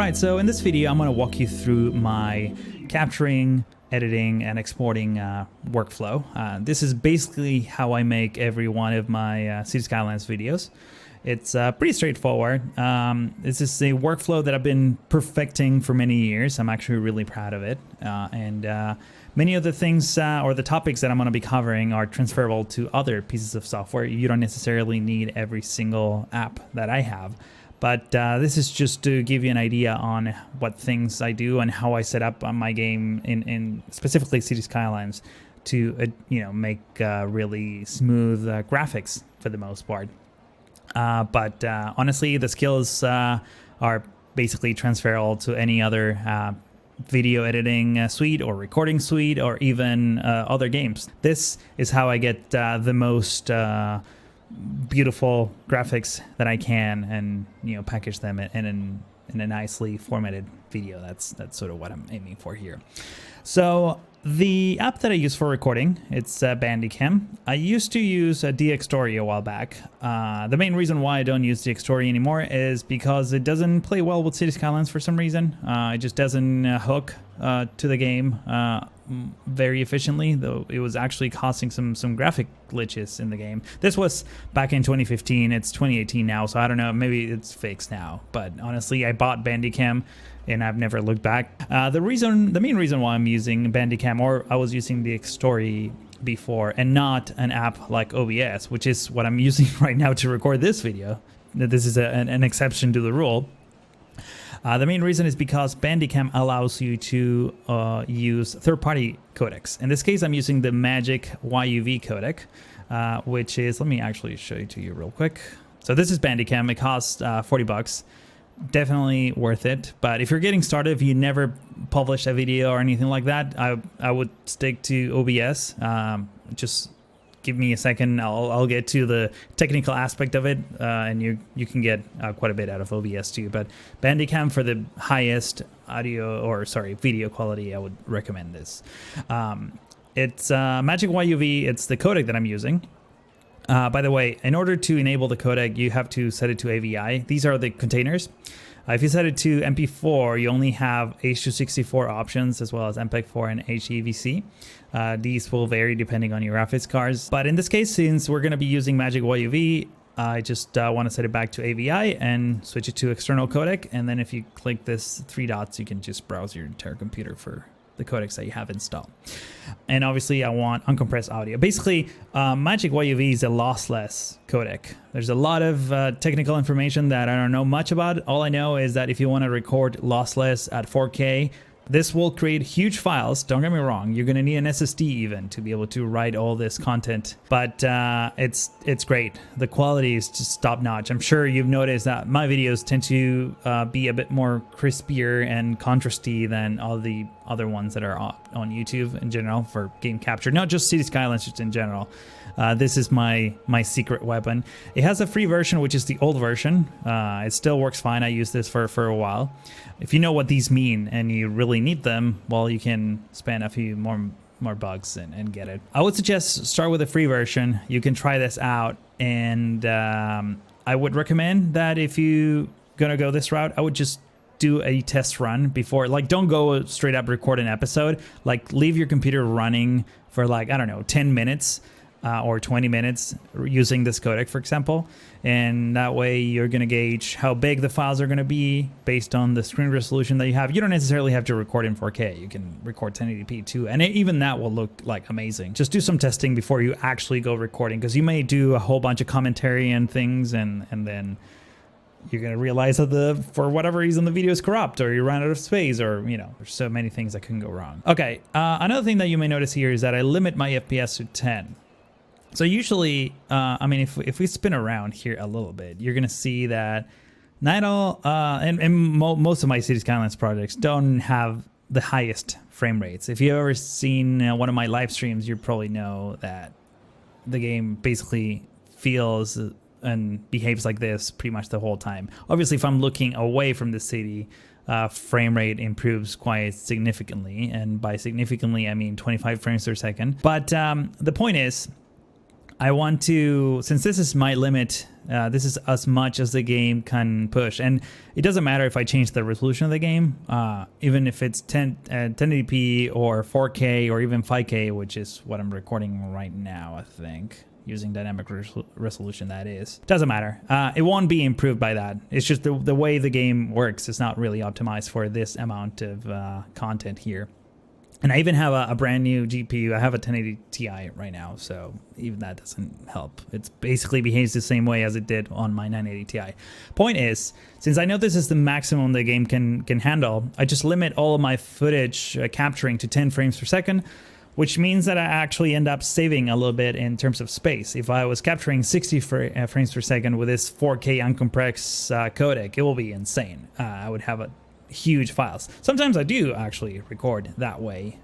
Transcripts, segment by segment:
Alright, so in this video I'm going to walk you through my capturing, editing, and exporting workflow. This is basically how I make every one of my Cities Skylines videos. It's pretty straightforward. This is a workflow that I've been perfecting for many years. I'm actually really proud of it. Many of the things or the topics that I'm going to be covering are transferable to other pieces of software. You don't necessarily need every single app that I have. But this is just to give you an idea on what things I do and how I set up on my game in specifically Cities Skylines to make really smooth graphics for the most part. But honestly, the skills are basically transferable to any other video editing suite or recording suite or even other games. This is how I get the most beautiful graphics that I can, and package them in a nicely formatted video. That's sort of what I'm aiming for here. So the app that I use for recording, it's Bandicam. I used to use DxStory a while back. The main reason why I don't use DxStory anymore is because it doesn't play well with Cities Skylines for some reason. It just doesn't hook to the game very efficiently, though it was actually causing some graphic glitches in the game. This was back in 2015. It's 2018 now, so I don't know, maybe it's fixed now. But honestly, I bought Bandicam and I've never looked back. The main reason why I'm using Bandicam, or I was using DxStory before, and not an app like OBS, which is what I'm using right now to record this video. This is an exception to the rule. The main reason is because Bandicam allows you to use third-party codecs. In this case, I'm using the MagicYUV codec, which is, let me actually show it to you real quick. So this is Bandicam. It costs 40 bucks. Definitely worth it. But if you're getting started, if you never published a video or anything like that, I would stick to OBS. Just give me a second. I'll get to the technical aspect of it, and you can get quite a bit out of OBS too. But Bandicam, for the highest video quality, I would recommend this. It's MagicYUV. It's the codec that I'm using. By the way, in order to enable the codec, you have to set it to AVI. These are the containers. If you set it to MP4, you only have H.264 options, as well as MPEG-4 and HEVC. These will vary depending on your graphics cards. But in this case, since we're going to be using MagicYUV, I just want to set it back to AVI and switch it to external codec. And then if you click this three dots, you can just browse your entire computer for the codecs that you have installed. And obviously I want uncompressed audio. Basically, MagicYUV is a lossless codec. There's a lot of technical information that I don't know much about. All I know is that if you want to record lossless at 4K, this will create huge files. Don't get me wrong, you're gonna need an SSD even to be able to write all this content, but it's great. The quality is just top notch. I'm sure you've noticed that my videos tend to be a bit more crispier and contrasty than all the other ones that are on YouTube in general for game capture, not just Cities Skylines, just in general. This is my secret weapon. It has a free version, which is the old version. It still works fine. I used this for a while. If you know what these mean and you really need them, well, you can spend a few more bucks and get it. I would suggest start with a free version. You can try this out, and I would recommend that if you're gonna go this route, I would just do a test run before. Like, don't go straight up record an episode. Like, leave your computer running for, like, I don't know, 10 minutes or 20 minutes using this codec, for example. And that way you're going to gauge how big the files are going to be based on the screen resolution that you have. You don't necessarily have to record in 4K. You can record 1080p too. And even that will look like amazing. Just do some testing before you actually go recording, because you may do a whole bunch of commentary and things, and then you're going to realize that for whatever reason the video is corrupt, or you run out of space, or there's so many things that can go wrong. Okay, another thing that you may notice here is that I limit my FPS to 10. So usually, I mean, if we spin around here a little bit, you're going to see that not all, most of my Cities Skylines projects don't have the highest frame rates. If you've ever seen one of my live streams, you probably know that the game basically feels and behaves like this pretty much the whole time. Obviously, if I'm looking away from the city, frame rate improves quite significantly. And by significantly, I mean 25 frames per second. But the point is, I want to, since this is my limit, this is as much as the game can push. And it doesn't matter if I change the resolution of the game, even if it's 1080p or 4K or even 5K, which is what I'm recording right now, I think. Using dynamic resolution, that is. Doesn't matter. It won't be improved by that. It's just the way the game works is not really optimized for this amount of content here. And I even have a brand new GPU. I have a 1080 Ti right now, so even that doesn't help. It basically behaves the same way as it did on my 980 Ti. Point is, since I know this is the maximum the game can handle, I just limit all of my footage capturing to 10 frames per second, which means that I actually end up saving a little bit in terms of space. If I was capturing 60 frames per second with this 4K uncompressed codec, it will be insane. I would have huge files. Sometimes I do actually record that way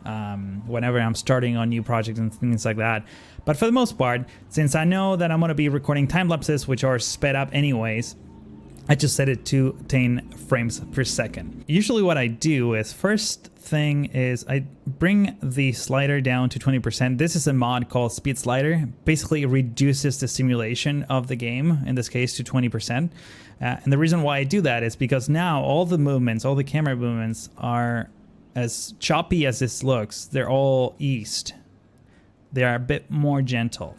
whenever I'm starting on new projects and things like that. But for the most part, since I know that I'm going to be recording time lapses, which are sped up anyways, I just set it to 10 frames per second. Usually what I do is, first thing is I bring the slider down to 20%. This is a mod called Speed Slider. Basically, it reduces the simulation of the game, in this case to 20%. And the reason why I do that is because now all the movements, all the camera movements are, as choppy as this looks, they're all eased. They are a bit more gentle.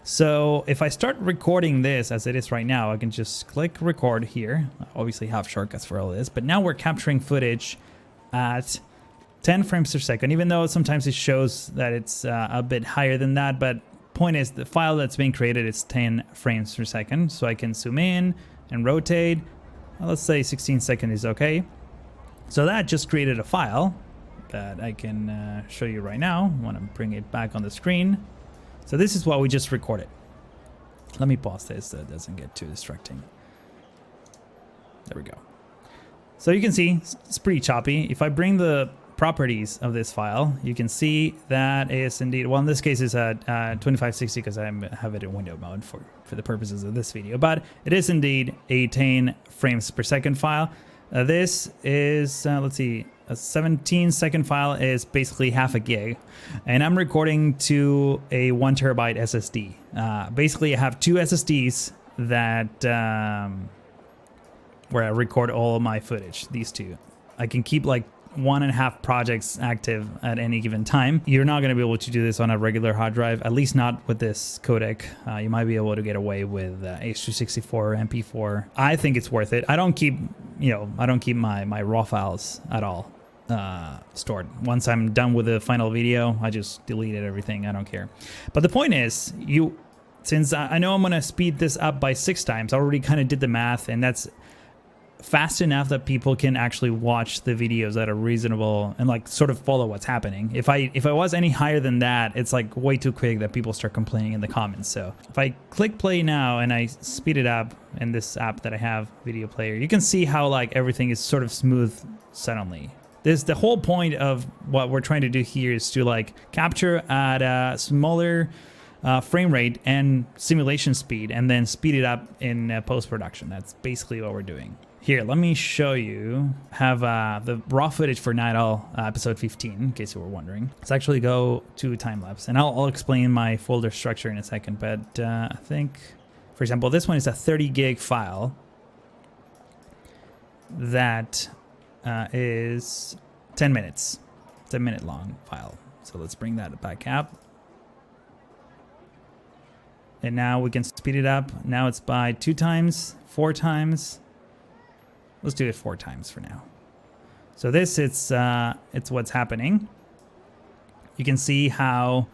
So if I start recording this as it is right now, I can just click record here. I obviously have shortcuts for all this, but now we're capturing footage at 10 frames per second, even though sometimes it shows that it's a bit higher than that. But point is, the file that's being created is 10 frames per second. So I can zoom in and rotate. Well, let's say 16 seconds is okay. So that just created a file that I can show you right now. I want to bring it back on the screen. So this is what we just recorded. Let me pause this so it doesn't get too distracting. There we go. So you can see it's pretty choppy. If I bring the properties of this file, you can see that is indeed, well, in this case it's at 2560 because I have it in window mode for the purposes of this video, but it is indeed a 10 frames per second file. This is, let's see, a 17-second file is basically half a gig, and I'm recording to a 1 terabyte SSD. Basically, I have two SSDs that where I record all of my footage. These two, I can keep like 1.5 projects active at any given time. You're not going to be able to do this on a regular hard drive, at least not with this codec. You might be able to get away with H.264 or MP4. I think it's worth it. I don't keep, I don't keep my raw files at all stored. Once I'm done with the final video, I just deleted everything. I don't care. But the point is, since I know I'm going to speed this up by 6 times, I already kind of did the math, and that's fast enough that people can actually watch the videos that are reasonable and like sort of follow what's happening. If I was any higher than that, it's like way too quick that people start complaining in the comments. So if I click play now and I speed it up in this app that I have, video player, you can see how like everything is sort of smooth suddenly. The whole point of what we're trying to do here is to like capture at a smaller frame rate and simulation speed, and then speed it up in post-production. That's basically what we're doing. Here, let me show you. Have the raw footage for Night Owl episode 15, in case you were wondering. Let's actually go to time-lapse, and I'll explain my folder structure in a second, but I think, for example, this one is a 30 gig file that is 10 minutes. It's a minute long file. So let's bring that back up. And now we can speed it up. Now it's by 2 times, 4 times. Let's do it 4 times for now. So this, it's what's happening. You can see how,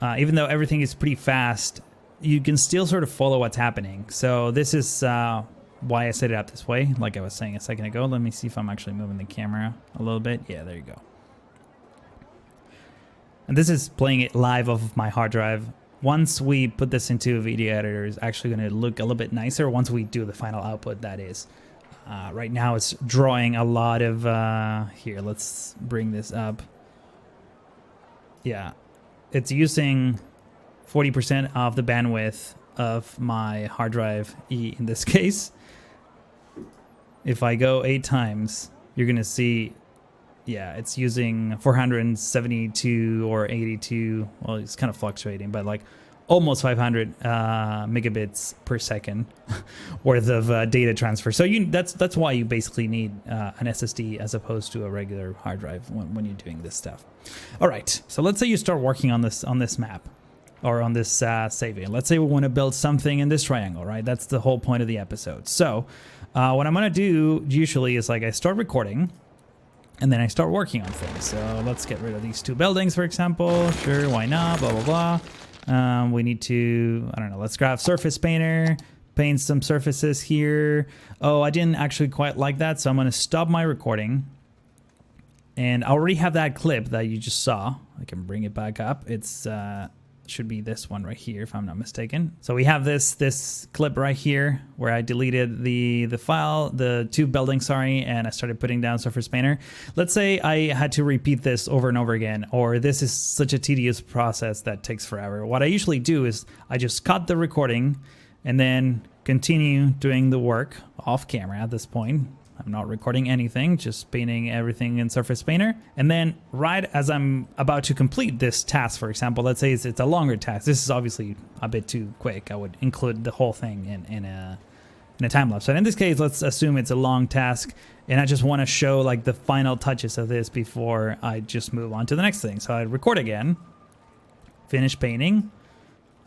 even though everything is pretty fast, you can still sort of follow what's happening. So this is why I set it up this way, like I was saying a second ago. Let me see if I'm actually moving the camera a little bit. Yeah, there you go. And this is playing it live off of my hard drive. Once we put this into a video editor, it's actually going to look a little bit nicer once we do the final output, that is. Right now it's drawing a lot of, here, let's bring this up. Yeah, it's using 40% of the bandwidth of my hard drive E in this case. If I go 8 times, you're going to see, yeah, it's using 472 or 82. Well, it's kind of fluctuating, but like almost 500 megabits per second worth of data transfer. So that's why you basically need an SSD as opposed to a regular hard drive when you're doing this stuff. All right, so let's say you start working on this map or on this saving. Let's say we want to build something in this triangle, right? That's the whole point of the episode. So what I'm going to do usually is like I start recording and then I start working on things. So let's get rid of these two buildings, for example. Sure, why not? Blah, blah, blah. We need to, I don't know, let's grab Surface Painter, paint some surfaces here. Oh, I didn't actually quite like that, so I'm going to stop my recording. And I already have that clip that you just saw. I can bring it back up. It's should be this one right here, if I'm not mistaken. So we have this clip right here where I deleted the file, the two buildings, sorry, and I started putting down Surface Painter. Let's say I had to repeat this over and over again, or this is such a tedious process that takes forever. What I usually do is I just cut the recording and then continue doing the work off camera at this point. I'm not recording anything, just painting everything in Surface Painter. And then right as I'm about to complete this task, for example, let's say it's a longer task. This is obviously a bit too quick. I would include the whole thing in a time lapse. So in this case, let's assume it's a long task and I just want to show like the final touches of this before I just move on to the next thing. So I record again, finish painting,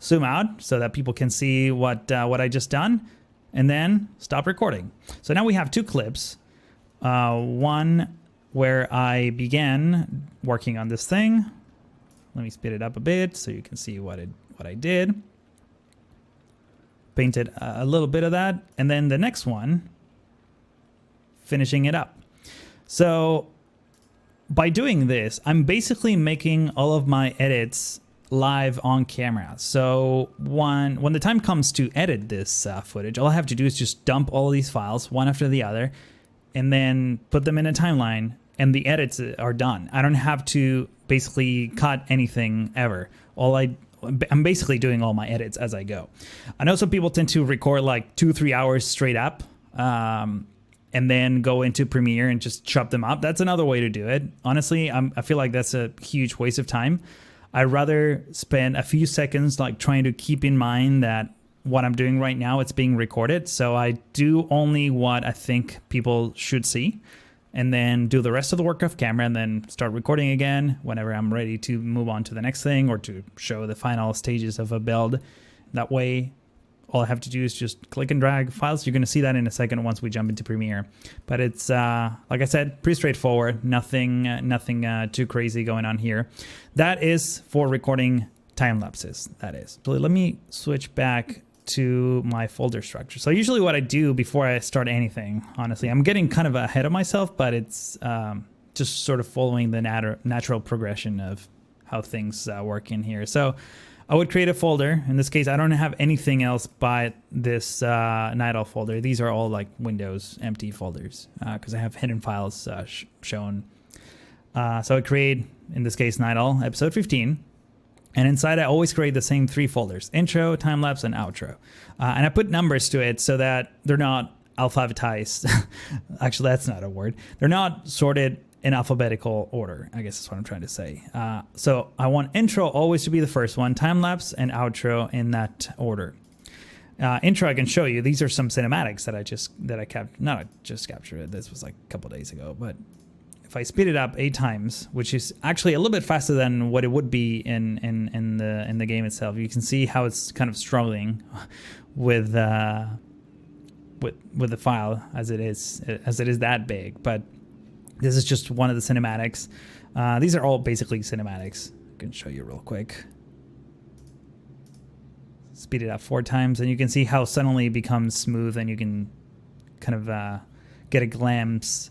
zoom out so that people can see what I just done, and then stop recording. So now we have two clips. One where I began working on this thing. Let me speed it up a bit so you can see what I did. Painted a little bit of that. And then the next one, finishing it up. So by doing this, I'm basically making all of my edits live on camera. So when the time comes to edit this footage, all I have to do is just dump all of these files one after the other and then put them in a timeline and the edits are done. I don't have to basically cut anything ever. I'm basically doing all my edits as I go. I know some people tend to record like 2-3 hours straight up and then go into Premiere and just chop them up. That's another way to do it. Honestly, I feel like that's a huge waste of time. I'd rather spend a few seconds like trying to keep in mind that what I'm doing right now, it's being recorded. So I do only what I think people should see and then do the rest of the work off camera and then start recording again whenever I'm ready to move on to the next thing or to show the final stages of a build. That way, all I have to do is just click and drag files. You're going to see that in a second once we jump into Premiere. But it's, like I said, pretty straightforward. Nothing too crazy going on here. That is for recording time lapses, that is. So let me switch back to my folder structure. So usually what I do before I start anything, honestly, I'm getting kind of ahead of myself, but it's just sort of following the natural progression of how things work in here. So I would create a folder. In this case, I don't have anything else but this night owl folder. These are all like Windows empty folders because I have hidden files shown. So I create, in this case, night owl episode 15. And inside, I always create the same 3 folders: intro, time lapse, and outro. And I put numbers to it so that they're not alphabetized. Actually, that's not a word. They're not sorted in alphabetical order, I guess that's what I'm trying to say. So I want intro always to be the first one, time lapse and outro in that order. Intro I can show you. These are some cinematics that I just captured. This was like a couple days ago, but if I speed it up 8 times, which is actually a little bit faster than what it would be in the game itself, you can see how it's kind of struggling with the file as it is that big, but this is just one of the cinematics. These are all basically cinematics. I can show you real quick. Speed it up 4 times, and you can see how suddenly it becomes smooth, and you can kind of get a glimpse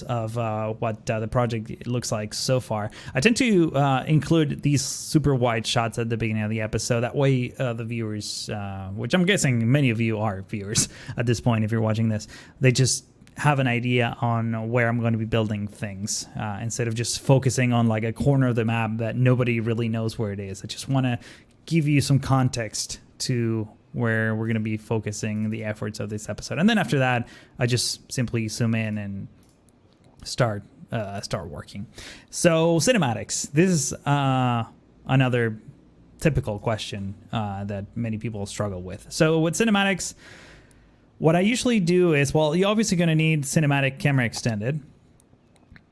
of what the project looks like so far. I tend to include these super wide shots at the beginning of the episode. That way the viewers, which I'm guessing many of you are viewers at this point if you're watching this, they just have an idea on where I'm going to be building things instead of just focusing on like a corner of the map that nobody really knows where it is. I just want to give you some context to where we're going to be focusing the efforts of this episode. And then after that, I just simply zoom in and start working. So cinematics, this is another typical question that many people struggle with. So with cinematics, what I usually do is, well, you're obviously going to need cinematic camera extended.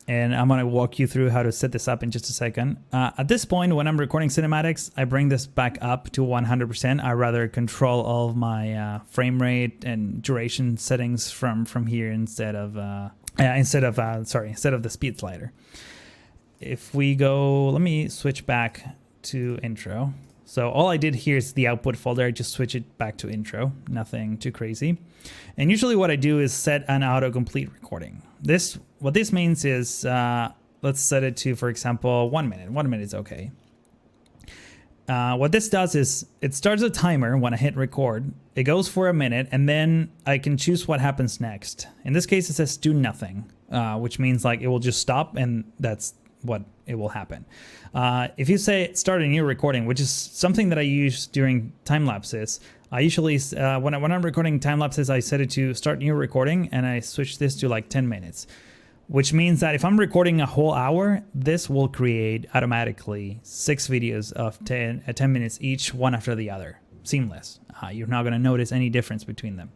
And I'm going to walk you through how to set this up in just a second. At this point, when I'm recording cinematics, I bring this back up to 100%. I rather control all of my frame rate and duration settings from here instead of the speed slider. If we go, let me switch back to intro. So all I did here is the output folder. I just switch it back to intro, nothing too crazy. And usually what I do is set an autocomplete recording. What this means is, let's set it to, for example, 1 minute. 1 minute is okay. What this does is it starts a timer when I hit record. It goes for a minute, and then I can choose what happens next. In this case, it says do nothing, which means like it will just stop, and that's what it will happen. If you say start a new recording, which is something that I use during time lapses, I usually, when I'm recording time lapses, I set it to start new recording, and I switch this to like 10 minutes, which means that if I'm recording a whole hour, this will create automatically 6 videos of 10 minutes each, one after the other, seamless. You're not going to notice any difference between them.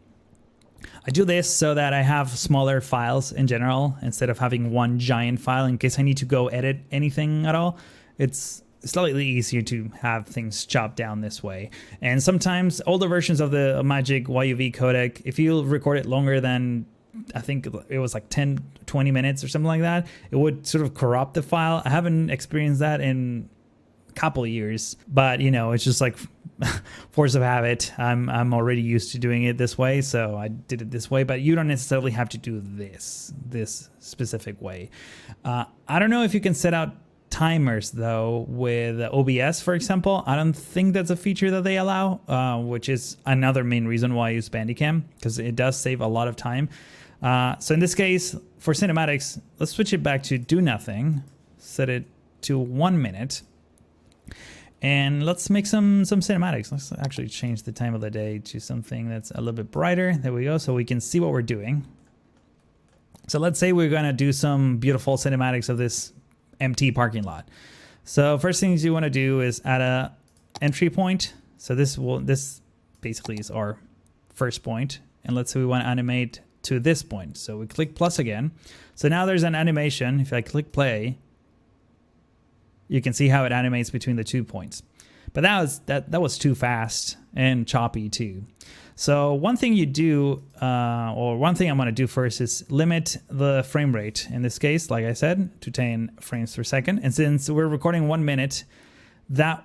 I do this so that I have smaller files in general, instead of having one giant file in case I need to go edit anything at all. It's slightly easier to have things chopped down this way. And sometimes older versions of the MagicYUV codec, if you record it longer than, I think it was like 10-20 minutes or something like that, it would sort of corrupt the file. I haven't experienced that in a couple of years, but you know, it's just like force of habit. I'm already used to doing it this way, so I did it this way, but you don't necessarily have to do this specific way. I don't know if you can set out timers though with OBS, for example. I don't think that's a feature that they allow, which is another main reason why I use Bandicam, because it does save a lot of time. So in this case, for cinematics, let's switch it back to do nothing, set it to 1 minute, and let's make some cinematics. Let's actually change the time of the day to something that's a little bit brighter. There we go, so we can see what we're doing. So let's say we're gonna do some beautiful cinematics of this empty parking lot. So first things you want to do is add a entry point. So this basically is our first point, and let's say we want to animate to this point. So we click plus again. So now there's an animation. If I click play, you can see how it animates between the 2 points. But that was too fast and choppy too. So one thing you do, or one thing I'm going to do first, is limit the frame rate. In this case, like I said, to 10 frames per second. And since we're recording 1 minute, that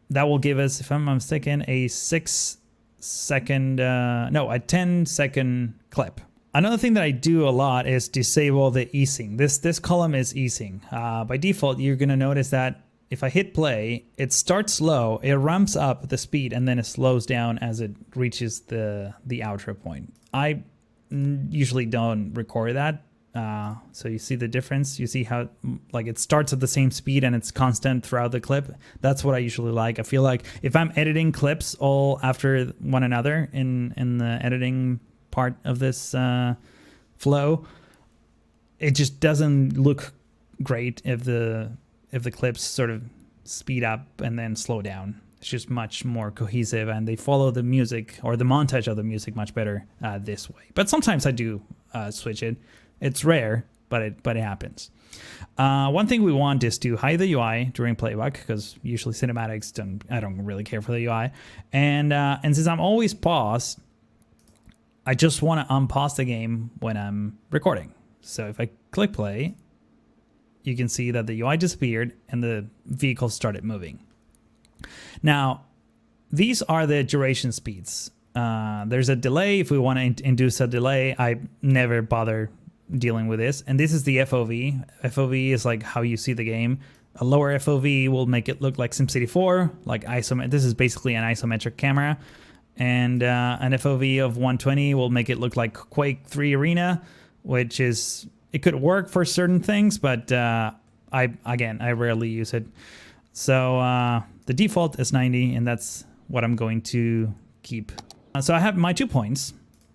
will give us, if I'm not mistaken, a 10-second clip. Another thing that I do a lot is disable the easing. This column is easing. By default, you're going to notice that if I hit play, it starts slow, it ramps up the speed, and then it slows down as it reaches the outro point. I usually don't record that. So you see the difference. You see how like it starts at the same speed and it's constant throughout the clip. That's what I usually like. I feel like if I'm editing clips all after one another in the editing part of this flow, it just doesn't look great if the clips sort of speed up and then slow down. It's just much more cohesive, and they follow the music or the montage of the music much better this way. But sometimes I do switch it. It's rare, but it happens. One thing we want is to hide the UI during playback, because usually cinematics I don't really care for the UI. And since I'm always paused, I just want to unpause the game when I'm recording. So if I click play, you can see that the UI disappeared and the vehicle started moving. Now, these are the duration speeds. There's a delay. If we want to induce a delay, I never bother dealing with this. And this is the FOV. FOV is like how you see the game. A lower FOV will make it look like SimCity 4, like this is basically an isometric camera. And an FOV of 120 will make it look like Quake 3 Arena, which is, it could work for certain things, but I rarely use it. So the default is 90, and that's what I'm going to keep. So I have my 2 points.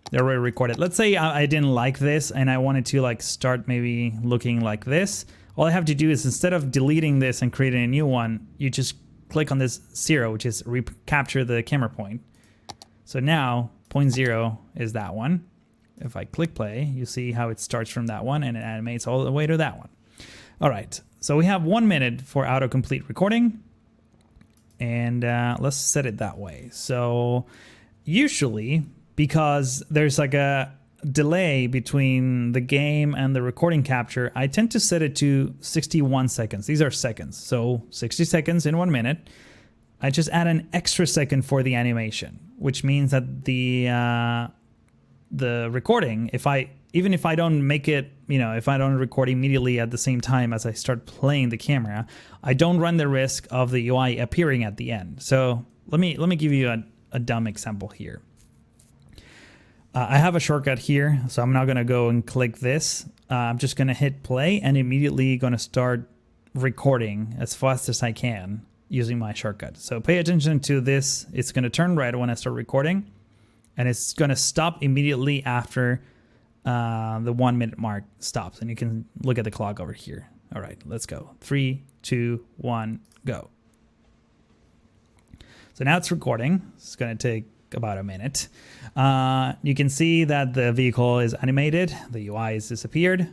They're already recorded. Let's say I didn't like this and I wanted to like start maybe looking like this. All I have to do is, instead of deleting this and creating a new one, you just click on this 0, which is recapture the camera point. So now 0.0 is that one. If I click play, you see how it starts from that one and it animates all the way to that one. All right, so we have 1 minute for autocomplete recording, and let's set it that way. So usually, because there's like a delay between the game and the recording capture, I tend to set it to 61 seconds. These are seconds, so 60 seconds in 1 minute. I just add an extra second for the animation, which means that the recording, even if I don't make it, if I don't record immediately at the same time as I start playing the camera, I don't run the risk of the UI appearing at the end. So let me give you a dumb example here. I have a shortcut here, so I'm now going to go and click this. I'm just going to hit play and immediately going to start recording as fast as I can using my shortcut. So pay attention to this. It's going to turn red when I start recording, and it's going to stop immediately after the 1 minute mark stops. And you can look at the clock over here. All right, let's go. 3, 2, 1, go. So now it's recording. It's going to take about a minute. You can see that the vehicle is animated. The UI has disappeared.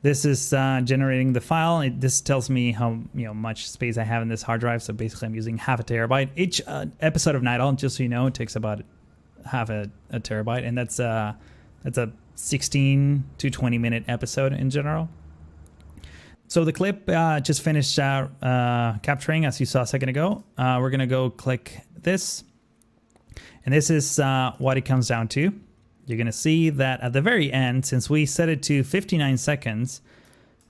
This is generating the file. This tells me how much space I have in this hard drive. So basically, I'm using half a terabyte. Each episode of Night Owl, just so you know, takes about half a terabyte, and that's a 16 to 20 minute episode in general. So the clip just finished capturing, as you saw a second ago. We're gonna go click this. And this is what it comes down to. You're going to see that at the very end, since we set it to 59 seconds,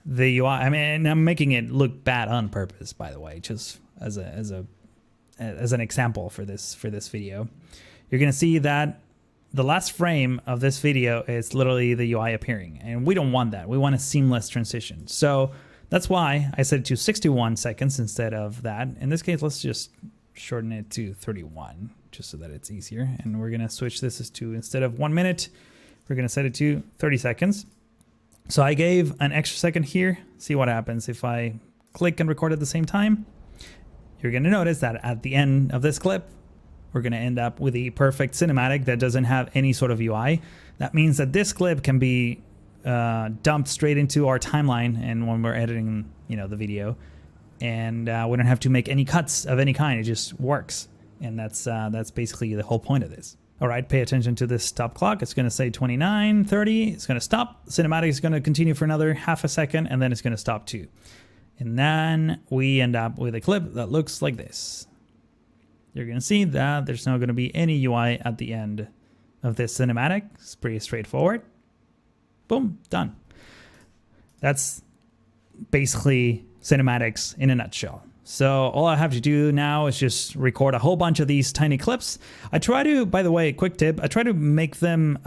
the UI, I'm making it look bad on purpose, by the way, just as an example for this video. You're going to see that the last frame of this video is literally the UI appearing, and we don't want that. We want a seamless transition. So that's why I set it to 61 seconds instead of that. In this case, let's just shorten it to 31. Just so that it's easier. And we're going to switch this to, instead of 1 minute, we're going to set it to 30 seconds. So I gave an extra second here. See what happens if I click and record at the same time. You're going to notice that at the end of this clip, we're going to end up with a perfect cinematic that doesn't have any sort of UI. That means that this clip can be dumped straight into our timeline, and when we're editing, the video, and we don't have to make any cuts of any kind. It just works. And that's basically the whole point of this. All right, pay attention to this stop clock. It's going to say 29, 30. It's going to stop. Cinematic is going to continue for another half a second, and then it's going to stop too. And then we end up with a clip that looks like this. You're going to see that there's not going to be any UI at the end of this cinematic. It's pretty straightforward. Boom, done. That's basically cinematics in a nutshell. So all I have to do now is just record a whole bunch of these tiny clips. I try to, by the way, quick tip, I try to make them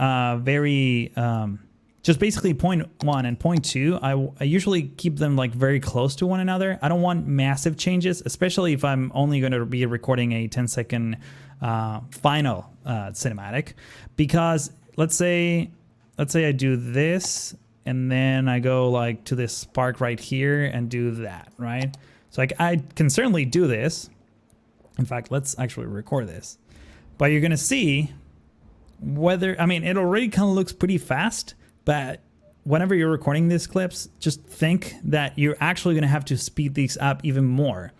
just basically point 1 and point 2. I usually keep them like very close to one another. I don't want massive changes, especially if I'm only going to be recording a 10-second final cinematic. Because let's say I do this, and then I go like to this spark right here and do that, right? So I can certainly do this. In fact, let's actually record this. But you're going to see whether, it already kind of looks pretty fast, but whenever you're recording these clips, just think that you're actually going to have to speed these up even more,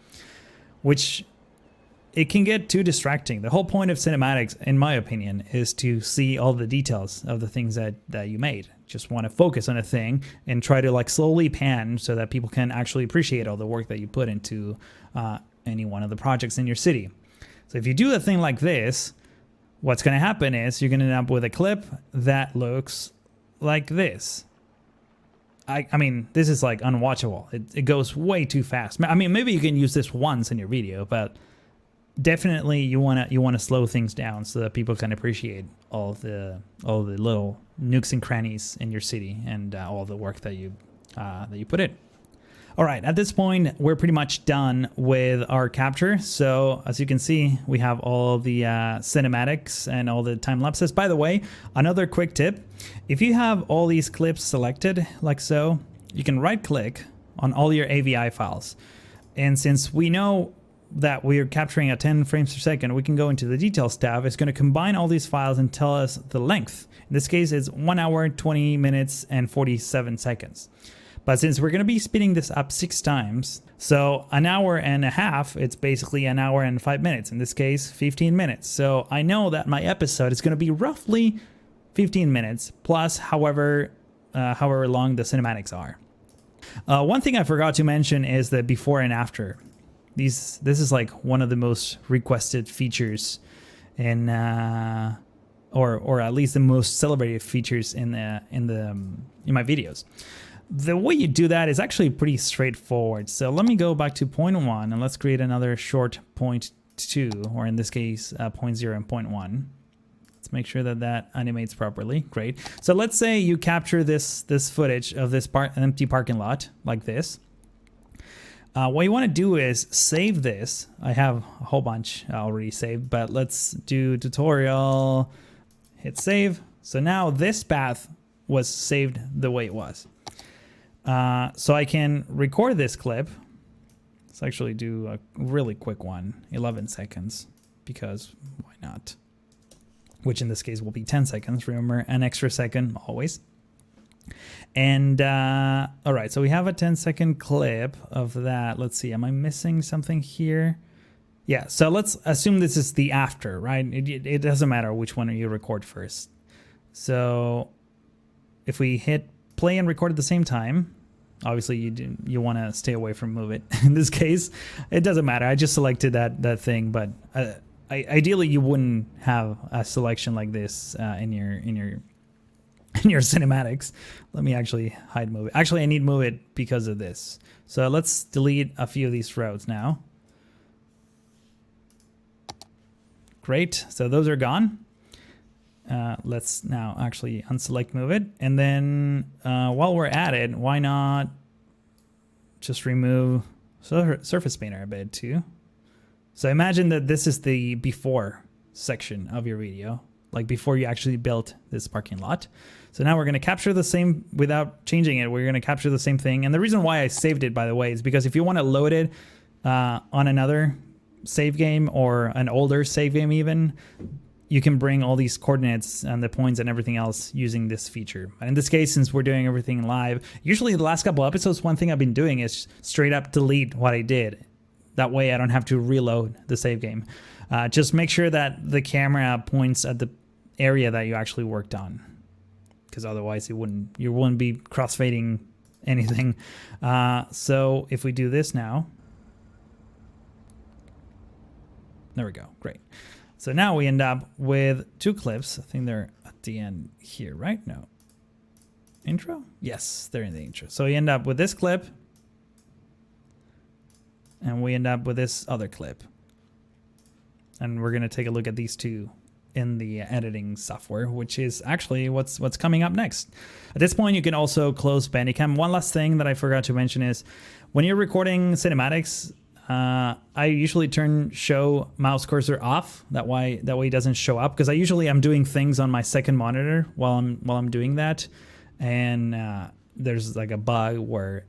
which it can get too distracting. The whole point of cinematics, in my opinion, is to see all the details of the things that you made. Just want to focus on a thing and try to like slowly pan so that people can actually appreciate all the work that you put into any one of the projects in your city. So if you do a thing like this, what's going to happen is you're going to end up with a clip that looks like this. I mean, this is like unwatchable. It goes way too fast. Maybe you can use this once in your video, but definitely you want to slow things down so that people can appreciate all the little nooks and crannies in your city and all the work that you put in. All right, at this point, we're pretty much done with our capture. So as you can see, we have all the cinematics and all the time lapses. By the way, another quick tip, if you have all these clips selected like so, you can right click on all your AVI files. And since we know that we're capturing at 10 frames per second, we can go into the details tab. It's going to combine all these files and tell us the length. In this case, it's 1 hour, 20 minutes, and 47 seconds. But since we're going to be speeding this up 6 times, so an hour and a half, it's basically an hour and 5 minutes. In this case, 15 minutes. So I know that my episode is going to be roughly 15 minutes plus however long the cinematics are. One thing I forgot to mention is the before and after. This is like one of the most requested features in or at least the most celebrated features in my videos. The way you do that is actually pretty straightforward. So let me go back to point 1 and let's create another short point 2, or in this case, point 0 and point 1. Let's make sure that that animates properly. Great. So let's say you capture this footage of this empty parking lot like this. What you want to do is save this. I have a whole bunch already saved, but let's do tutorial, hit save. So now this path was saved the way it was. So I can record this clip. Let's actually do a really quick one, 11 seconds, because why not? Which in this case will be 10 seconds, remember, an extra second always. And all right, so we have a 10-second clip of that. Let's see, am I missing something here? Yeah, so let's assume this is the after, right? It doesn't matter which one you record first. So if we hit play and record at the same time, obviously you want to stay away from move it. In this case, it doesn't matter. I just selected that thing, but ideally you wouldn't have a selection like this in your cinematics. Let me actually hide move it. Actually, I need move it because of this. So let's delete a few of these rows now. Great. So those are gone. Let's now actually unselect move it. And then while we're at it, why not just remove surface painter a bit too? So imagine that this is the before section of your video, like before you actually built this parking lot. So now we're going to capture the same without changing it. We're going to capture the same thing. And the reason why I saved it, by the way, is because if you want to load it on another save game or an older save game even, you can bring all these coordinates and the points and everything else using this feature. But in this case, since we're doing everything live, usually the last couple episodes, one thing I've been doing is straight up delete what I did. That way I don't have to reload the save game. Just make sure that the camera points at the area that you actually worked on, because otherwise you wouldn't be crossfading anything. So if we do this now, there we go, great. So now we end up with 2 clips. I think they're at the end here, right? No. Intro? Yes, they're in the intro. So we end up with this clip. And we end up with this other clip. And we're going to take a look at these 2 in the editing software, which is actually what's coming up next. At this point, you can also close Bandicam. One last thing that I forgot to mention is when you're recording cinematics, I usually turn show mouse cursor off. That way it doesn't show up, because I usually am doing things on my second monitor while I'm doing that, and there's like a bug where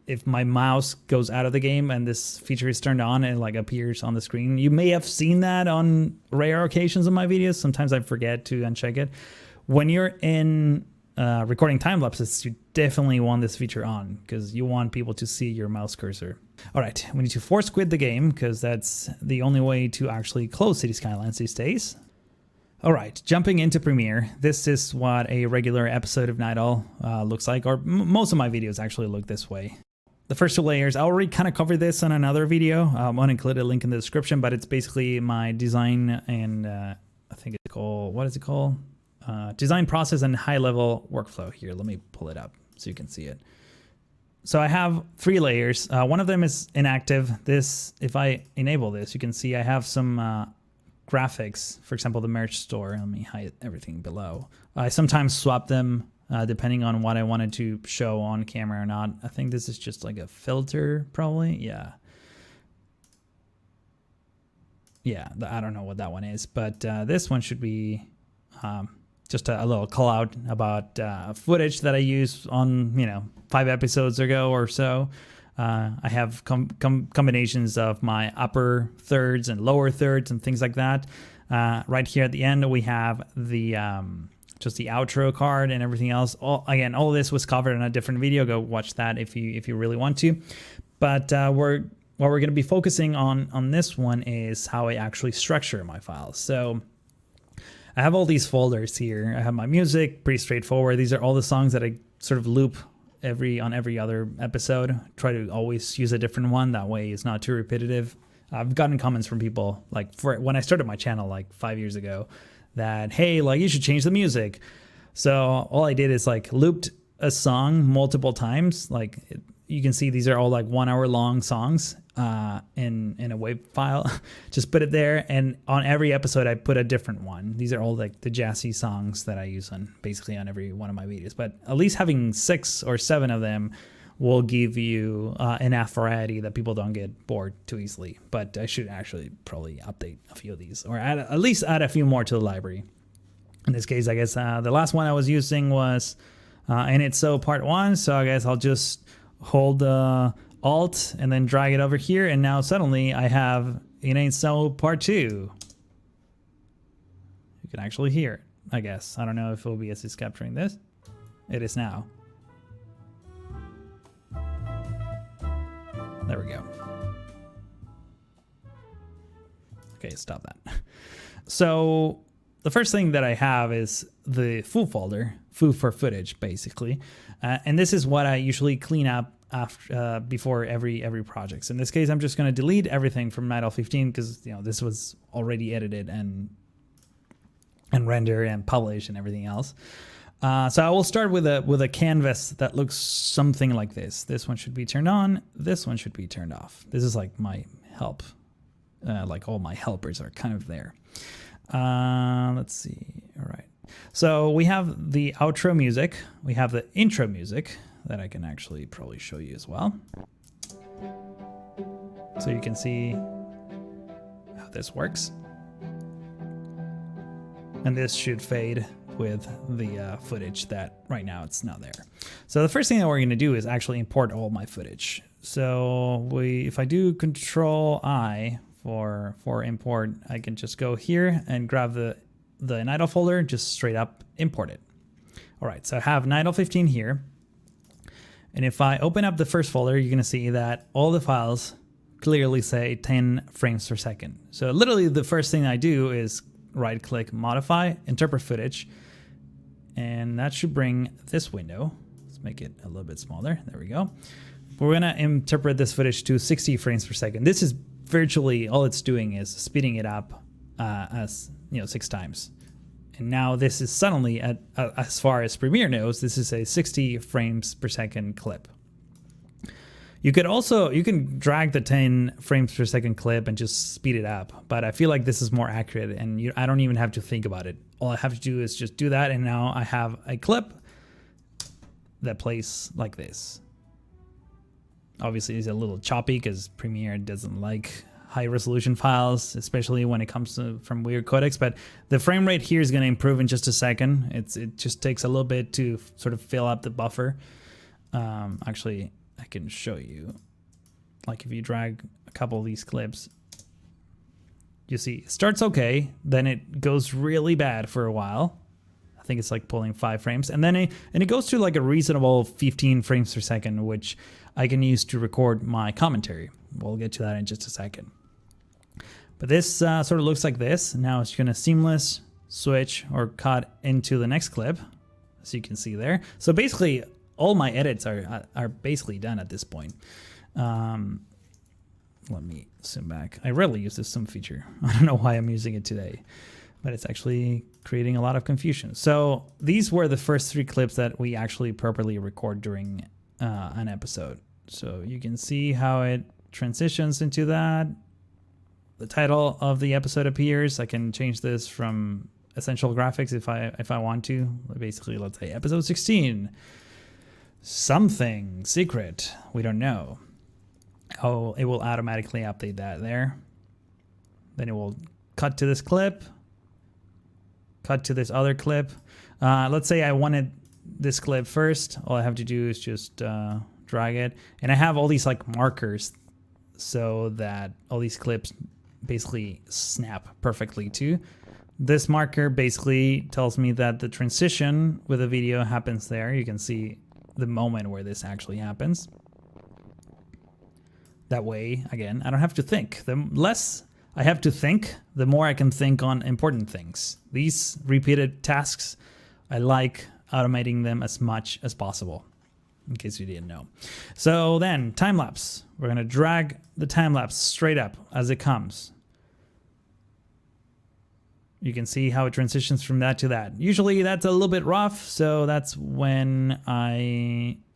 if my mouse goes out of the game and this feature is turned on, it like appears on the screen. You may have seen that on rare occasions in my videos. Sometimes I forget to uncheck it. When you're in recording time lapses, you definitely want this feature on, because you want people to see your mouse cursor. All right, we need to force quit the game, because that's the only way to actually close Cities Skylines these days. All right, jumping into Premiere. This is what a regular episode of Night Owl looks like, or most of my videos actually look this way. The first 2 layers, I already kind of covered this on another video. I'm going to include a link in the description, but it's basically my design and I think it's called, what is it called? Design process and high-level workflow. Here, let me pull it up so you can see it. So I have 3 layers. One of them is inactive. This, if I enable this, you can see I have some graphics. For example, the merch store. Let me hide everything below. I sometimes swap them depending on what I wanted to show on camera or not. I think this is just like a filter, probably. Yeah. Yeah, I don't know what that one is, but this one should be just a little call out about footage that I used on, 5 episodes ago or so. I have combinations of my upper thirds and lower thirds and things like that. Right here at the end, we have the just the outro card and everything else. Again, all of this was covered in a different video. Go watch that if you really want to. But what we're going to be focusing on this one is how I actually structure my files. So I have all these folders here. I have my music, pretty straightforward. These are all the songs that I sort of loop on every other episode. Try to always use a different one. That way it's not too repetitive. I've gotten comments from people like when I started my channel like 5 years ago that, hey, like you should change the music. So all I did is like looped a song multiple times. Like you can see these are all like 1 hour long songs in a WAV file. Just put it there, and on every episode I put a different one. These are all like the jazzy songs that I use on basically on every one of my videos. But at least having 6 or 7 of them will give you enough variety that people don't get bored too easily. But I should actually probably update a few of these, or at least add a few more to the library. In this case, I guess the last one I was using was And It's So Part 1. So I guess I'll just hold Alt and then drag it over here. And now suddenly I have It Ain't So Part 2. You can actually hear it, I guess. I don't know if OBS is capturing this. It is now. There we go. Okay, stop that. So the first thing that I have is the foo folder, foo for footage, basically. And this is what I usually clean up after before every project. So in this case, I'm just going to delete everything from Nighthawk 15 because this was already edited and rendered and published and everything else. So I will start with a canvas that looks something like this. This one should be turned on. This one should be turned off. This is like my help. Like all my helpers are kind of there. Let's see. All right. So we have the outro music. We have the intro music that I can actually probably show you as well. So you can see how this works. And this should fade with the footage that right now it's not there. So the first thing that we're going to do is actually import all my footage. So if I do Control I for import, I can just go here and grab the Nighthawk folder, just straight up import it. All right, so I have Nighthawk 15 here. And if I open up the first folder, you're going to see that all the files clearly say 10 frames per second. So literally the first thing I do is right click, modify, interpret footage, and that should bring this window. Let's make it a little bit smaller. There we go. We're gonna interpret this footage to 60 frames per second. This is virtually all it's doing is speeding it up as 6 times. And now this is suddenly as far as Premiere knows, this is a 60 frames per second clip. You can drag the 10 frames per second clip and just speed it up, but I feel like this is more accurate and I don't even have to think about it. All I have to do is just do that, and now I have a clip that plays like this. Obviously it's a little choppy because Premiere doesn't like high resolution files, especially when it comes from weird codecs, but the frame rate here is going to improve in just a second. It just takes a little bit to sort of fill up the buffer. Actually, I can show you, like if you drag a couple of these clips, you see it starts okay, then it goes really bad for a while. I think it's like pulling 5 frames, and then it goes to like a reasonable 15 frames per second, which I can use to record my commentary. We'll get to that in just a second. But this sort of looks like this. Now it's going to seamless switch or cut into the next clip, as you can see there. So basically, all my edits are basically done at this point. Let me zoom back. I rarely use this zoom feature. I don't know why I'm using it today, but it's actually creating a lot of confusion. So these were the first 3 clips that we actually properly record during an episode. So you can see how it transitions into that. The title of the episode appears. I can change this from essential graphics if I want to. Basically, let's say episode 16. Something secret, we don't know. Oh, it will automatically update that there. Then it will cut to this clip, cut to this other clip. Let's say I wanted this clip first. All I have to do is just drag it. And I have all these like markers so that all these clips basically snap perfectly too. This marker basically tells me that the transition with the video happens there. You can see the moment where this actually happens. That way, again, I don't have to think. The less I have to think, the more I can think on important things. These repeated tasks, I like automating them as much as possible, in case you didn't know. So then, time lapse. We're gonna drag the time lapse straight up as it comes. You can see how it transitions from that to that. Usually that's a little bit rough, so that's when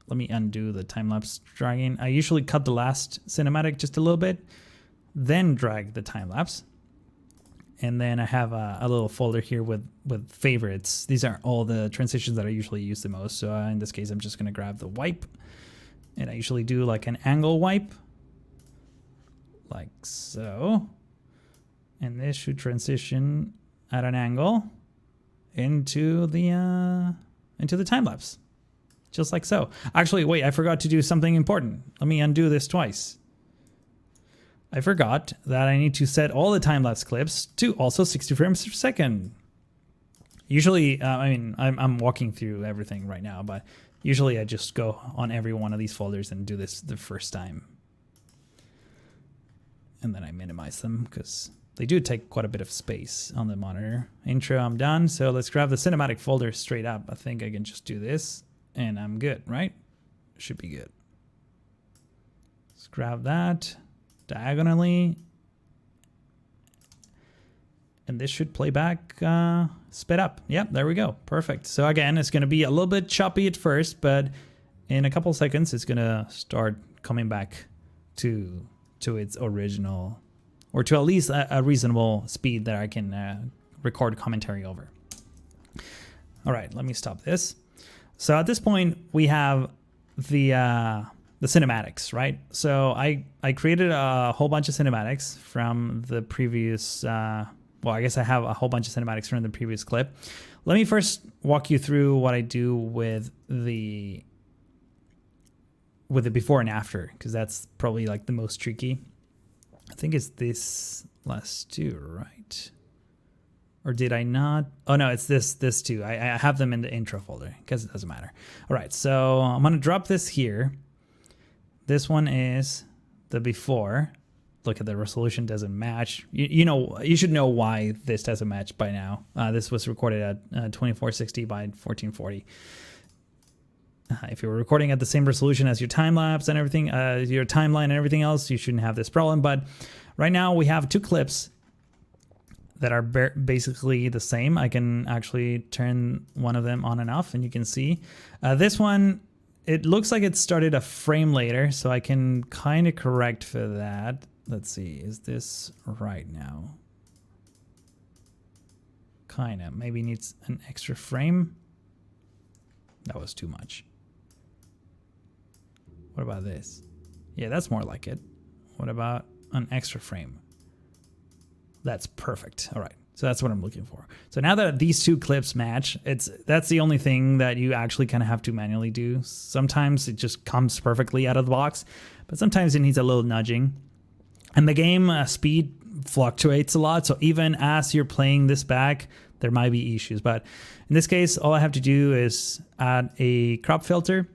let me undo the time-lapse dragging. I usually cut the last cinematic just a little bit, then drag the time-lapse. And then I have a little folder here with favorites. These are all the transitions that I usually use the most. So in this case, I'm just gonna grab the wipe. And I usually do like an angle wipe, like so. And this should transition at an angle into the time-lapse. Just like so. Actually, wait, I forgot to do something important. Let me undo this twice. I forgot that I need to set all the time-lapse clips to also 60 frames per second. Usually, I mean, I'm walking through everything right now, but usually I just go on every one of these folders and do this the first time. And then I minimize them because they do take quite a bit of space on the monitor. Intro, I'm done. So let's grab the cinematic folder straight up. I think I can just do this. And I'm good, right? Should be good. Let's grab that diagonally. And this should play back sped up. Yep, there we go. Perfect. So again, it's going to be a little bit choppy at first, but in a couple seconds, it's going to start coming back to its original, or to at least a reasonable speed that I can record commentary over. All right, let me stop this. So at this point, we have the cinematics, right? So I created a whole bunch of cinematics from the previous, well, I guess I have a whole bunch of cinematics from the previous clip. Let me first walk you through what I do with the before and after, because that's probably like the most tricky. I think it's this last two, right? Or did I not? Oh no, it's this too. I have them in the intro folder because it doesn't matter. All right, so I'm gonna drop this here. This one is the before. Look at the resolution doesn't match. You should know why this doesn't match by now. This was recorded at 2460 by 1440. If you were recording at the same resolution as your time lapse and everything, your timeline and everything else, you shouldn't have this problem. But right now we have two clips that are basically the same. I can actually turn one of them on and off, and you can see this one, it looks like it started a frame later, so I can kind of correct for that. Let's see, is this right now? Kind of, maybe needs an extra frame. That was too much. What about this? Yeah, that's more like it. What about an extra frame? That's perfect. All right, so that's what I'm looking for. So now that these two clips match, that's the only thing that you actually kind of have to manually do. Sometimes it just comes perfectly out of the box, but sometimes it needs a little nudging. And the game speed fluctuates a lot, so even as you're playing this back, there might be issues. But in this case, all I have to do is add a crop filter,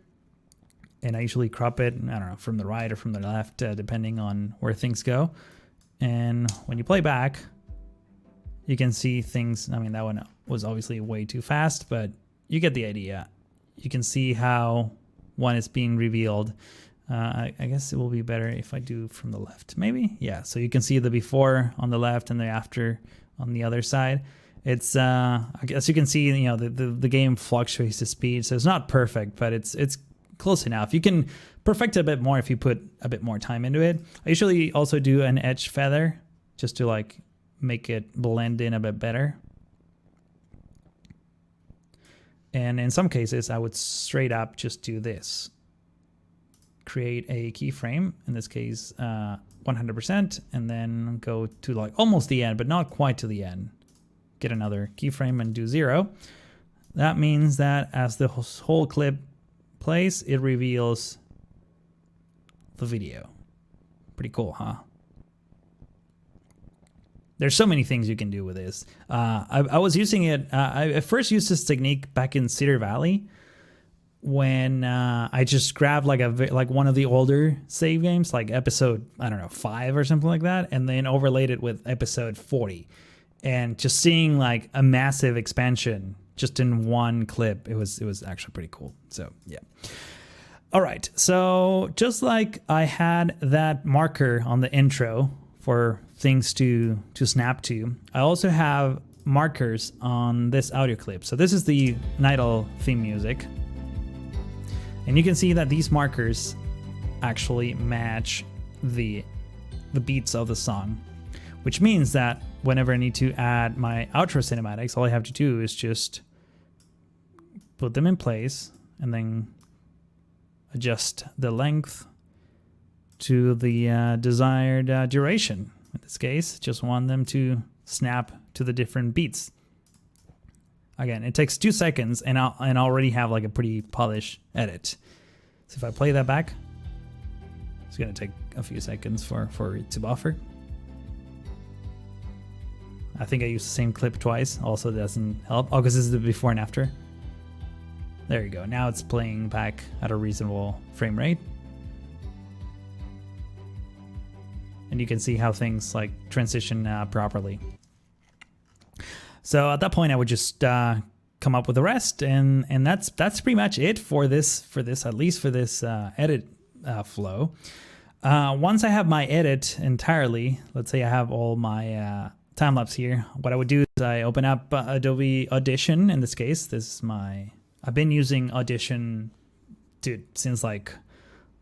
and I usually crop it, I don't know, from the right or from the left, depending on where things go. And when you play back, you can see things. I mean, that one was obviously way too fast, but you get the idea. You can see how one is being revealed. I guess it will be better if I do from the left, maybe? Yeah, so you can see the before on the left and the after on the other side. It's, as you can see, the game fluctuates the speed, so it's not perfect, but it's close enough. You can perfect it a bit more if you put a bit more time into it. I usually also do an edge feather just to like make it blend in a bit better. And in some cases, I would straight up just do this. Create a keyframe, in this case 100%, and then go to like almost the end, but not quite to the end. Get another keyframe and do 0. That means that as the whole clip plays, it reveals the video. Pretty cool, huh? There's so many things you can do with this. I was using it, I first used this technique back in Cedar Valley when I just grabbed like one of the older save games, like episode, I don't know, 5 or something like that, and then overlaid it with episode 40. And just seeing like a massive expansion just in one clip, it was actually pretty cool. So yeah. All right, so just like I had that marker on the intro for things to snap to, I also have markers on this audio clip. So this is the Night Owl theme music. And you can see that these markers actually match the beats of the song, which means that whenever I need to add my outro cinematics, all I have to do is just put them in place and then adjust the length to the desired duration. In this case, just want them to snap to the different beats. Again, it takes 2 seconds and I already have like a pretty polished edit. So if I play that back, it's gonna take a few seconds for it to buffer. I think I used the same clip twice, also doesn't help. Oh, because this is the before and after. There you go, now it's playing back at a reasonable frame rate. And you can see how things like transition properly. So at that point, I would just come up with the rest, and that's pretty much it for this at least for this edit flow. Once I have my edit entirely, let's say I have all my time lapse here, what I would do is I open up Adobe Audition. In this case, I've been using Audition, dude, since like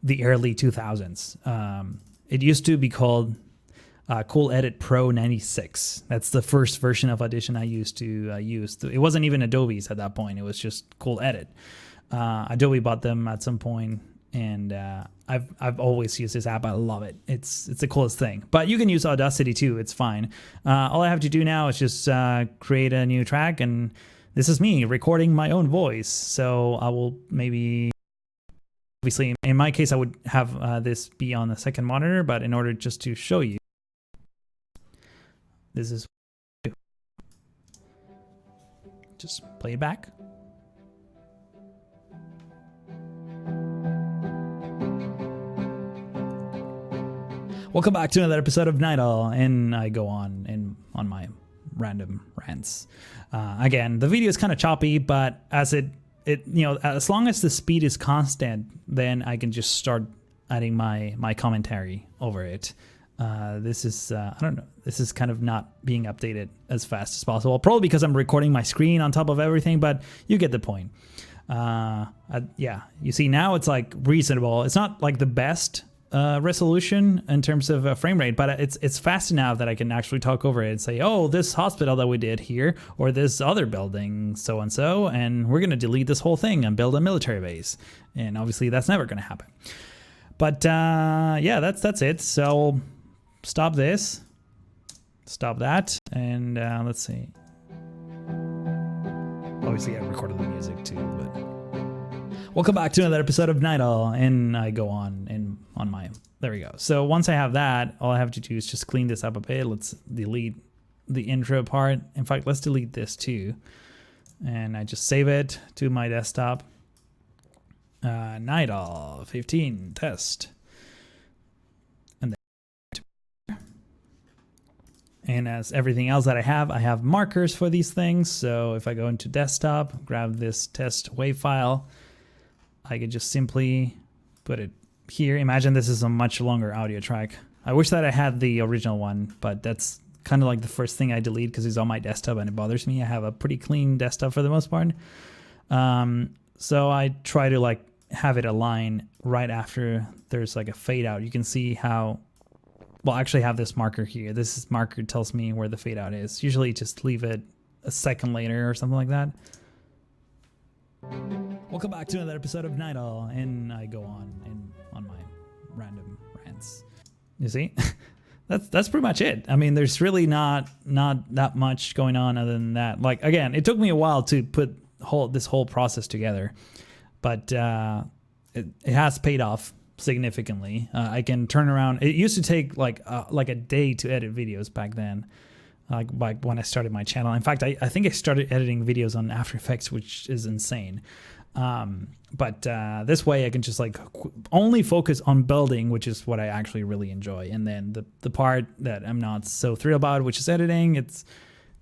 the early 2000s. It used to be called Cool Edit Pro 96. That's the first version of Audition I used to use. It wasn't even Adobe's at that point. It was just Cool Edit. Adobe bought them at some point, and I've always used this app. I love it. It's the coolest thing. But you can use Audacity too. It's fine. All I have to do now is just create a new track, and this is me recording my own voice. So I will maybe. Obviously, in my case, I would have this be on the second monitor, but in order just to show you, this is what I do. Just play it back. Welcome back to another episode of Night Owl, and I go on my random rants. Again, the video is kind of choppy, but as as long as the speed is constant, then I can just start adding my commentary over it. This is, I don't know, this is kind of not being updated as fast as possible, probably because I'm recording my screen on top of everything, but you get the point. Yeah, you see now it's like reasonable. It's not like the best resolution in terms of frame rate, but it's fast enough that I can actually talk over it and say, oh, this hospital that we did here, or this other building, so and so, and we're going to delete this whole thing and build a military base. And obviously that's never going to happen. But yeah, that's it. So stop this, stop that, and let's see. Obviously I recorded the music too, but welcome back to another episode of Night Owl, and I go on my, there we go. So once I have that, all I have to do is just clean this up a bit. Let's delete the intro part. In fact, let's delete this too. And I just save it to my desktop. Night Owl 15 test. And as everything else that I have markers for these things. So if I go into desktop, grab this test WAV file, I could just simply put it here. Imagine this is a much longer audio track. I wish that I had the original one, but that's kind of like the first thing I delete because it's on my desktop and it bothers me. I have a pretty clean desktop for the most part. So I try to like have it align right after there's like a fade out. You can see how, well, I actually have this marker here. This marker tells me where the fade out is. Usually just leave it a second later or something like that. Welcome back to another episode of Night Owl, and I go on my random rants. You see, that's pretty much it. I mean, there's really not that much going on other than that. Like again, it took me a while to put this whole process together, but it has paid off significantly. I can turn around. It used to take like a day to edit videos back then, like when I started my channel. In fact, I think I started editing videos on After Effects, which is insane. But this way I can just like only focus on building, which is what I actually really enjoy. And then the part that I'm not so thrilled about, which is editing,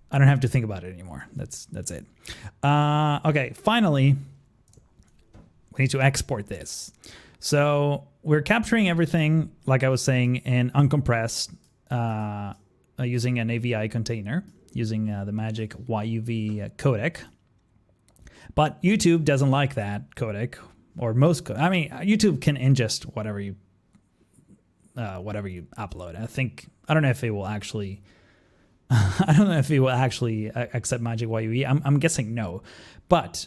I don't have to think about it anymore. That's it. Okay, finally, we need to export this. So we're capturing everything, like I was saying, in uncompressed using an AVI container, using the MagicYUV codec. But YouTube doesn't like that codec, or I mean, YouTube can ingest whatever you upload. I don't know if it will actually. I don't know if it will actually accept MagicYUV. I'm guessing no, but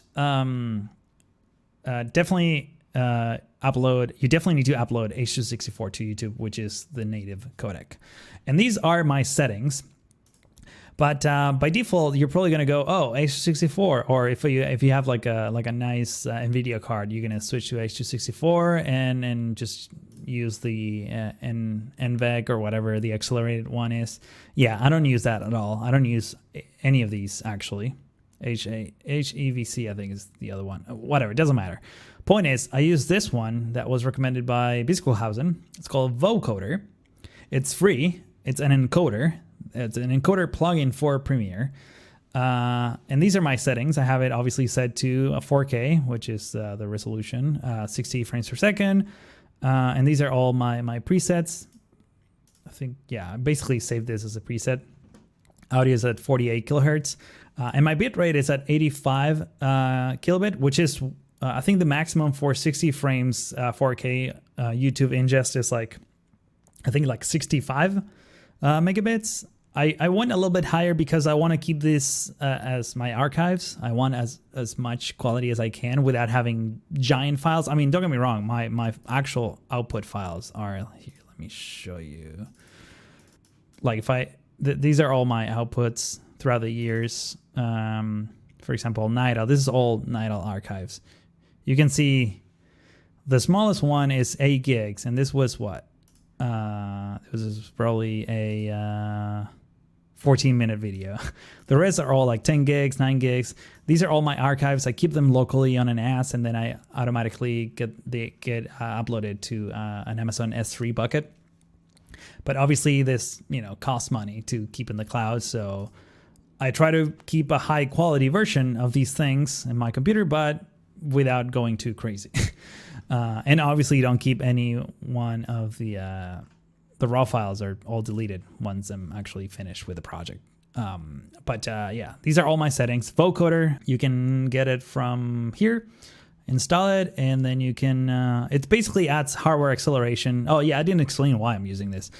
definitely upload. You definitely need to upload H.264 to YouTube, which is the native codec. And these are my settings. But by default, you're probably gonna go, oh, H.264, or if you have like a nice NVIDIA card, you're gonna switch to H.264 and just use the NVEC or whatever the accelerated one is. Yeah, I don't use that at all. I don't use any of these actually. HEVC I think is the other one. Whatever, it doesn't matter. Point is, I use this one that was recommended by Biskelhausen. It's called Voukoder. It's free. It's an encoder. It's an encoder plugin for Premiere. And these are my settings. I have it obviously set to a 4K, which is the resolution, 60 frames per second. And these are all my presets. I think, yeah, I basically saved this as a preset. Audio is at 48 kilohertz. And my bitrate is at 85 kilobit, which is, I think the maximum for 60 frames 4K YouTube ingest is like, I think like 65 megabits. I went a little bit higher because I want to keep this as my archives. I want as much quality as I can without having giant files. I mean, don't get me wrong, my actual output files are here. Let me show you. Like if these are all my outputs throughout the years. For example, Nidal. This is all Nidal archives. You can see the smallest one is 8 gigs, and this was what? It was probably a 14-minute video. The rest are all like 10 gigs, 9 gigs. These are all my archives. I keep them locally on an NAS, and then I automatically get uploaded to an Amazon S3 bucket. But obviously this, costs money to keep in the cloud. So I try to keep a high quality version of these things in my computer, but without going too crazy. And obviously you don't keep any one of the raw files are all deleted once I'm actually finished with the project. But yeah, these are all my settings. Voukoder, you can get it from here, install it, and then you can, it basically adds hardware acceleration. Oh yeah, I didn't explain why I'm using this.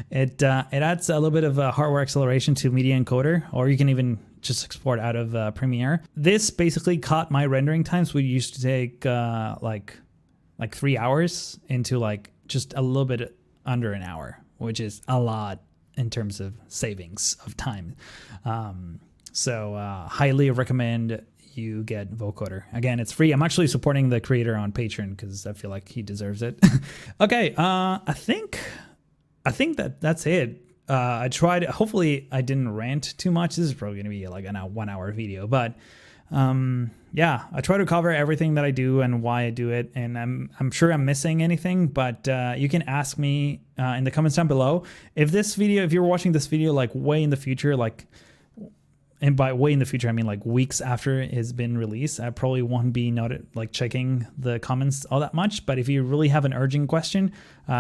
It adds a little bit of hardware acceleration to Media Encoder, or you can even just export out of Premiere. This basically cut my rendering times, which used to take like 3 hours, into like just a little bit under an hour, which is a lot in terms of savings of time. So highly recommend you get Voukoder. Again, it's free. I'm actually supporting the creator on Patreon because I feel like he deserves it. Okay, I think that's it. I tried, hopefully I didn't rant too much. This is probably gonna be like a 1 hour video, but yeah, I try to cover everything that I do and why I do it, and I'm sure I'm missing anything, but you can ask me in the comments down below. If you're watching this video like way in the future, and by way in the future I mean like weeks after it's been released, I probably won't be checking the comments all that much. But if you really have an urgent question,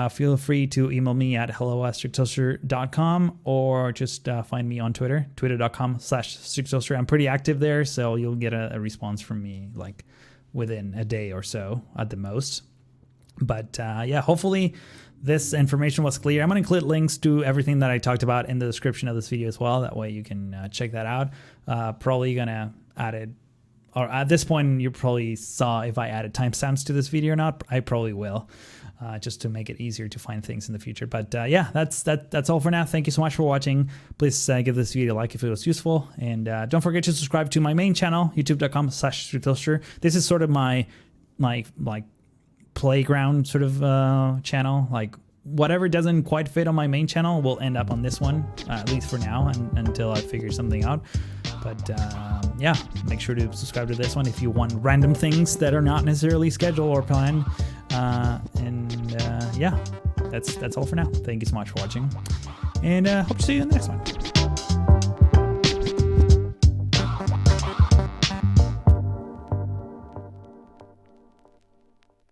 feel free to email me at hello@stricttoaster.com, or just find me on Twitter, twitter.com/stricttoaster. I'm pretty active there, so you'll get a response from me like within a day or so at the most. But yeah, hopefully this information was clear. I'm going to include links to everything that I talked about in the description of this video as well. That way you can check that out. Probably going to add it, or at this point you probably saw if I added timestamps to this video or not. I probably will, just to make it easier to find things in the future. But yeah, that's all for now. Thank you so much for watching. Please give this video a like if it was useful. And don't forget to subscribe to my main channel, youtube.com/stricttoaster. This is sort of my playground sort of channel. Like whatever doesn't quite fit on my main channel will end up on this one, at least for now, until I figure something out. But yeah, make sure to subscribe to this one if you want random things that are not necessarily scheduled or planned. Yeah, that's all for now. Thank you so much for watching, and hope to see you in the next one.